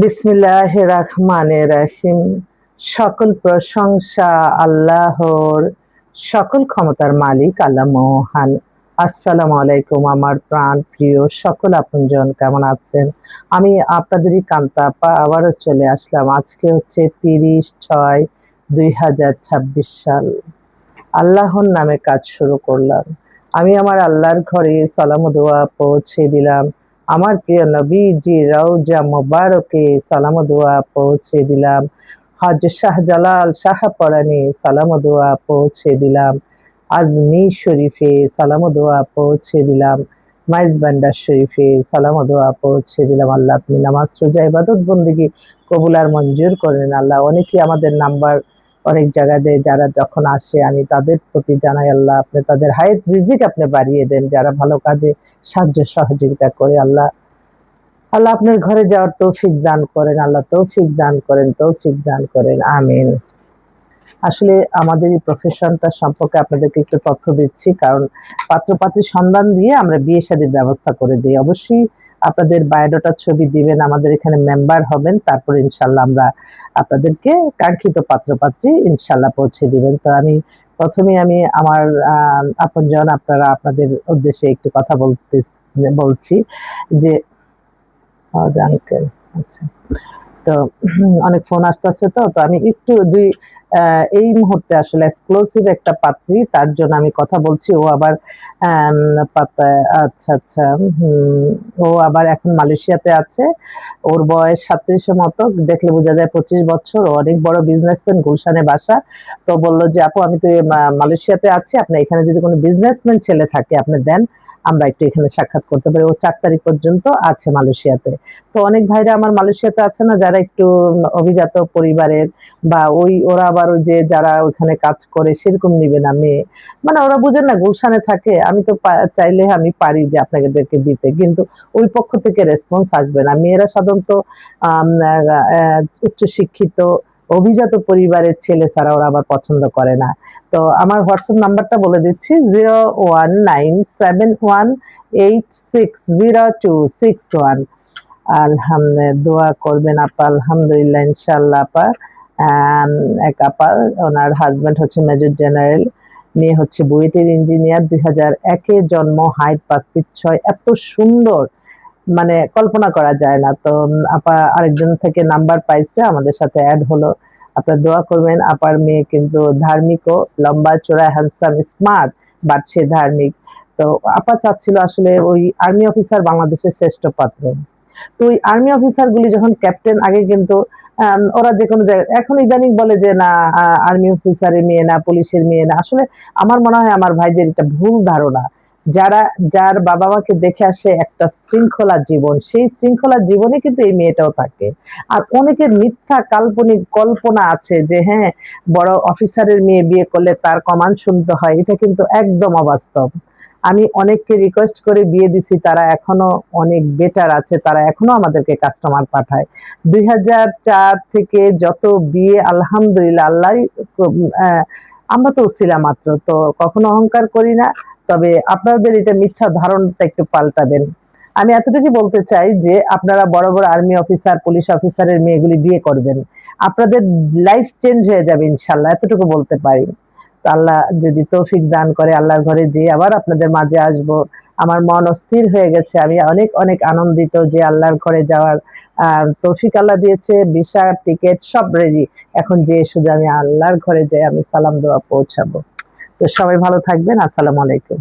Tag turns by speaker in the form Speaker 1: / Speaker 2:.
Speaker 1: বিসমিল্লাহির রহমানির রহিম। সকল প্রশংসা আল্লাহর, সকল ক্ষমতার মালিক আল্লাহ মহান। আসসালামু আলাইকুম আমার প্রাণ প্রিয় সকল আপনজন, কেমন আছেন? আমি আপনাদেরই কান্তা আপা আবারও চলে আসলাম। আজকে হচ্ছে 30/6/2026 সাল। আল্লাহর নামে কাজ শুরু করলাম। আমি আমার আল্লাহর ঘরে সালাম ও দোয়া পৌঁছে দিলাম। আমার প্রিয় নবীজি রওজা মোবারকে সালাম ও দোয়া পৌঁছে দিলাম। হজ শাহজালাল শাহপরাণী সালাম ও দোয়া পৌঁছে দিলাম। আজমির শরীফে সালাম ও দোয়া পৌঁছে দিলাম। মাইজবান্ডার শরীফে সালাম ও দোয়া পৌঁছে দিলাম। আল্লাহ আপনি নামাজ রোজা ইবাদত বন্দেগী কবুল আর মঞ্জুর করেন। আল্লাহ অনেকেই আমাদের নাম্বার অনেক জায়গাতে যারা যখন আসে আমি তাদের প্রতি জানাই, আল্লাহ আপনি তাদের হায়াত রিজিক আপনি বাড়িয়ে দেন, যারা ভালো কাজে সাহায্য সহযোগিতা করে। আল্লাহ আল্লাহ আপনার ঘরে যাওয়ার তৌফিক দান করেন। আল্লাহ তৌফিক দান করেন, তৌফিক দান করেন, আমিন। আসলে আমাদের এই প্রফেশনটা সম্পর্কে আপনাদেরকে একটু তথ্য দিচ্ছি, কারণ পাত্রপাত্রীর সন্ধান দিয়ে আমরা বিয়ে শাদীর ব্যবস্থা করে দিই। অবশ্যই আপনাদের বায়োডাটার ছবি দিবেন, আমাদের এখানে মেম্বার হবেন, তারপর ইনশাল্লাহ আমরা আপনাদেরকে কাঙ্ক্ষিত পাত্রপাত্রী ইনশাল্লাহ পৌঁছে দিবেন। তো আমি প্রথমে আমি আমার আপনজন আপনারা আপনাদের উদ্দেশ্যে একটু কথা বলছি যে জানতেন। আচ্ছা, তো অনেক ফোন আসতেছে, তো আমি একটু এই মুহূর্তে আসলে এক্সক্লুসিভ একটা পাত্রী, তার জন্য আমি কথা বলছি। ও আবার আচ্ছা আচ্ছা, ও আবার এখন মালয়েশিয়াতে আছে। ওর বয়স 37 মতো, দেখলে বোঝা যায় 25 বছর। ও অনেক বড় বিজনেসম্যান, গুলশানে বাসা। তো বললো যে আপু আমি তো মালয়েশিয়াতে আছি, আপনি এখানে যদি কোনো বিজনেসম্যান ছেলে থাকে আপনি দেন, আমরা একটু এখানে সাক্ষাৎ করতে পারি। ও 4 তারিখ পর্যন্ত আছে মালয়েশিয়াতে। তো অনেক ভাইরা আমার মালয়েশিয়াতে আছে না, যারা একটু অভিজাত পরিবারের, বা ওরা আবার ওই যে যারা ওখানে কাজ করে সেরকম নিবে না মেয়ে, মানে ওরা বুঝেন না, গুলশানে থাকে। আমি তো চাইলে আমি পারি যে আপনাদেরকে দিতে, কিন্তু ওই পক্ষ থেকে রেসপন্স আসবে না। মেয়েরা সাধারণত উচ্চ শিক্ষিত অভিজাত পরিবারের ছেলে ছাড়া ওরা আবার পছন্দ করে না। তো আমার হোয়াটসঅ্যাপ নাম্বারটা বলে দিচ্ছি, 01971860261। দোয়া করবেন আপা, আলহামদুলিল্লাহ ইনশাল্লাহ আপা। এক আপা, ওনার হাজবেন্ড হচ্ছে মেজর জেনারেল, মেয়ে হচ্ছে বুয়েটের ইঞ্জিনিয়ার, 2001-এ জন্ম, হাইট 5 ফিট 6, এত সুন্দর মানে কল্পনা করা যায় না। তো আপা আরেকজন থেকে নাম্বার পাইছে, আমাদের সাথে অ্যাড হলো। আপনারা দোয়া করবেন। আপার মেয়ে কিন্তু ধার্মিকও, লম্বা চোরা, হ্যান্ডসাম, স্মার্ট, বাট সে ধার্মিক। তো আপা চাচ্ছিল আসলে ওই আর্মি অফিসার বাংলাদেশের শ্রেষ্ঠ পাত্র। তো ওই আর্মি অফিসার গুলি যখন ক্যাপ্টেন, আগে কিন্তু ওরা যে কোনো জায়গায়, এখন ইদানিং বলে যে না আর্মি অফিসারের মেয়ে না, পুলিশের মেয়ে না। আসলে আমার মনে হয় আমার ভাইদের এটা ভুল ধারণা। যার বাবা মাকে দেখে আসে একটা শৃঙ্খলা জীবন, সেই শৃঙ্খলা জীবনে কিন্তু এই মেয়েটাও থাকে। আর অনেকের মিথ্যা কাল্পনিক কল্পনা আছে যে হ্যাঁ, বড় অফিসারের মেয়ে বিয়ে করলে তার কমান্ড শুনতে হয়, এটা কিন্তু একদম অবাস্তব। আমি অনেককে রিকোয়েস্ট করে বিয়ে দিছি, তারা এখনো অনেক বেটার আছে, তারা এখনো আমাদেরকে কাস্টমার পাঠায়। 2004 থেকে যত বিয়ে আলহামদুলিল্লাহ, আল্লাহ, আমরা তো উছিলা মাত্র, তো কখনো অহংকার করি না। তবে আপনাদের এটা মিথ্যা ধারণাটা একটু পাল্টাবেন। আমি এতটুকু বলতে চাই যে আপনারা বড় বড় আর্মি অফিসার, পুলিশ অফিসারের মেয়েগুলি বিয়ে করবেন, আপনাদের লাইফ চেঞ্জ হয়ে যাবে ইনশাল্লাহ, এতটুকু বলতে পারি। তো আল্লাহ যদি তৌফিক দান করে, আল্লাহর ঘরে যে আবার আপনাদের মাঝে আসব। আমার মন অস্থির হয়ে গেছে, আমি অনেক অনেক আনন্দিত যে আল্লাহর ঘরে যাওয়ার তৌফিক আল্লাহ দিয়েছে। ভিসা, টিকিট সব রেডি। এখন যে শুধু আমি আল্লাহর ঘরে যাই, আমি সালাম দোয়া পৌঁছাবো। তো সবাই ভালো থাকবেন। আসসালামু আলাইকুম।